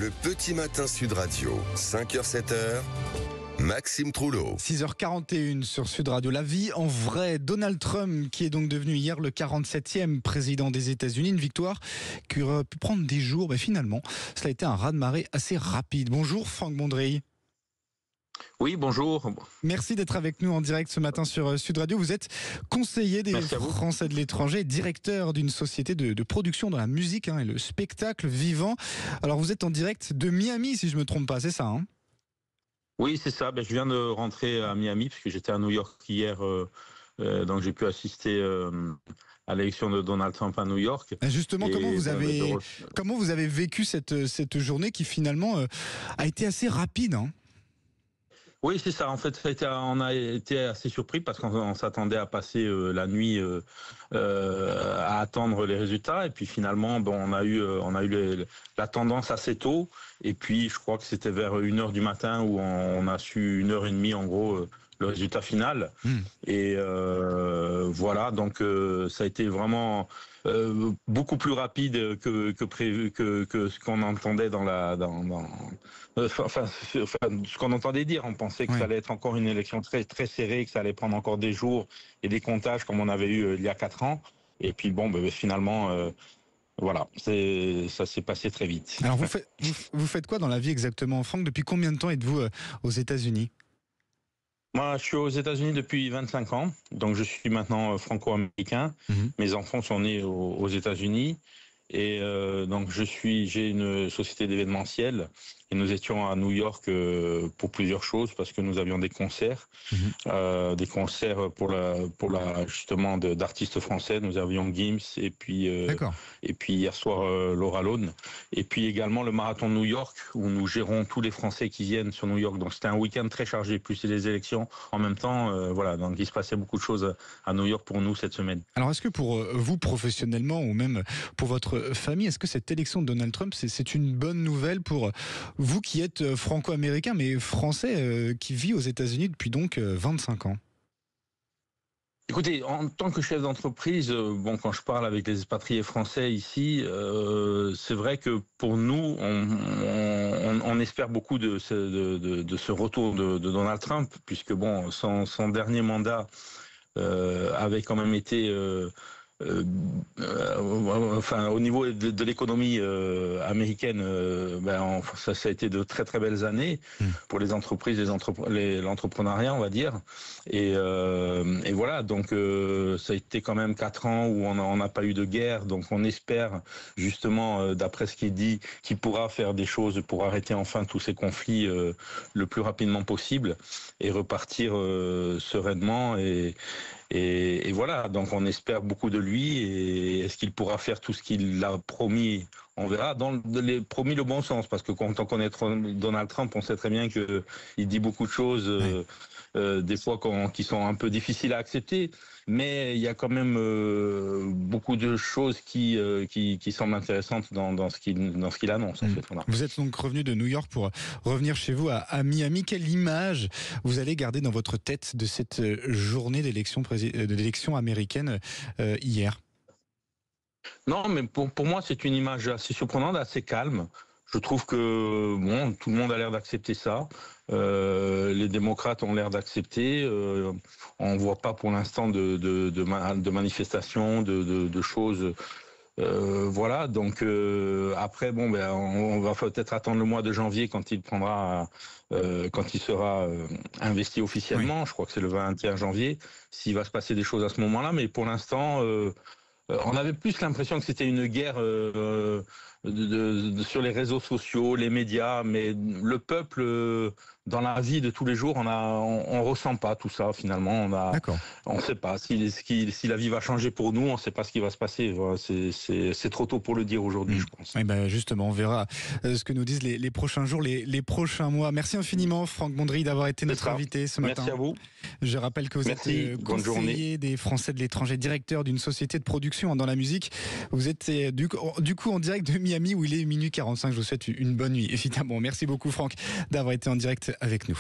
Le petit matin Sud Radio, 5h-7h, Maxime Trouleau. 6h41 sur Sud Radio. La vie en vrai. Donald Trump, qui est donc devenu hier le 47e président des États-Unis, une victoire qui aurait pu prendre des jours, mais finalement, cela a été un raz-de-marée assez rapide. Bonjour Franck Bondry. Oui, bonjour. Merci d'être avec nous en direct ce matin sur Sud Radio. Vous êtes conseiller des Français de l'étranger, directeur d'une société de production dans la musique et le spectacle vivant. Alors vous êtes en direct de Miami, si je ne me trompe pas, c'est ça Oui, c'est ça. Je viens de rentrer à Miami parce que j'étais à New York hier, donc j'ai pu assister à l'élection de Donald Trump à New York. Justement, comment vous avez vécu cette journée qui finalement a été assez rapide Oui, c'est ça. En fait, on a été assez surpris parce qu'on s'attendait à passer la nuit à attendre les résultats. Et puis finalement, on a eu la tendance assez tôt. Et puis, je crois que c'était vers 1h du matin où on a su 1h30 en gros le résultat final. Et voilà, donc ça a été vraiment beaucoup plus rapide que prévu, que ce qu'on entendait ce qu'on entendait dire. On pensait que ça allait être encore une élection très très serrée, que ça allait prendre encore des jours et des comptages comme on avait eu il y a 4 ans. Et puis finalement. Voilà, ça s'est passé très vite. Alors vous faites quoi dans la vie exactement, Franck? Depuis combien de temps êtes-vous aux États-Unis? Moi, je suis aux États-Unis depuis 25 ans, donc je suis maintenant franco-américain. Mes enfants sont nés aux États-Unis et donc j'ai une société d'événementiel et nous étions à New York pour plusieurs choses parce que nous avions des concerts, pour la justement d'artistes français. Nous avions Gims et puis hier soir Laura Lone et puis également le marathon de New York où nous gérons tous les Français qui viennent sur New York. Donc c'était un week-end très chargé, plus les élections en même temps. Voilà, donc il se passait beaucoup de choses à New York pour nous cette semaine. Alors est-ce que pour vous professionnellement ou même pour votre famille, est-ce que cette élection de Donald Trump c'est une bonne nouvelle pour vous qui êtes franco-américain mais français qui vit aux États-Unis depuis donc 25 ans? Écoutez, en tant que chef d'entreprise, quand je parle avec les expatriés français ici, c'est vrai que pour nous, on espère beaucoup de ce retour de Donald Trump, puisque son dernier mandat avait quand même été au niveau de l'économie américaine, ça a été de très très belles années pour les entreprises, l'entrepreneuriat, on va dire. Et voilà, donc ça a été quand même 4 ans où on n'a pas eu de guerre, donc on espère justement, d'après ce qu'il dit, qu'il pourra faire des choses pour arrêter enfin tous ces conflits le plus rapidement possible et repartir sereinement et voilà, donc on espère beaucoup de lui et est-ce qu'il pourra faire tout ce qu'il a promis? On verra, promis le bon sens, parce que quand on connaît Donald Trump, on sait très bien qu'il dit beaucoup de choses, des fois qui sont un peu difficiles à accepter, mais il y a quand même beaucoup de choses qui semblent intéressantes dans ce qu'il annonce. En fait. Voilà. Vous êtes donc revenu de New York pour revenir chez vous à Miami. Quelle image vous allez garder dans votre tête de cette journée d'élection américaine hier? Non, mais pour moi, c'est une image assez surprenante, assez calme. Je trouve que tout le monde a l'air d'accepter ça. Les démocrates ont l'air d'accepter. On voit pas pour l'instant de manifestations, de choses. Voilà. Donc après, on va peut-être attendre le mois de janvier quand il sera investi officiellement. Oui. Je crois que c'est le 21 janvier. S'il va se passer des choses à ce moment-là, mais pour l'instant. On avait plus l'impression que c'était une guerre sur les réseaux sociaux, les médias, mais le peuple, dans la vie de tous les jours, on ressent pas tout ça finalement. On ne sait pas si la vie va changer pour nous, on ne sait pas ce qui va se passer. Voilà, c'est trop tôt pour le dire aujourd'hui, je pense. Et justement, on verra ce que nous disent les prochains jours, les prochains mois. Merci infiniment, Franck Bondry, d'avoir été notre invité ce matin. Merci à vous. Je rappelle que vous êtes conseiller des Français de l'étranger, directeur d'une société de production dans la musique. Vous êtes du coup en direct de Miami où il est minuit 45. Je vous souhaite une bonne nuit, évidemment. Merci beaucoup, Franck, d'avoir été en direct avec nous.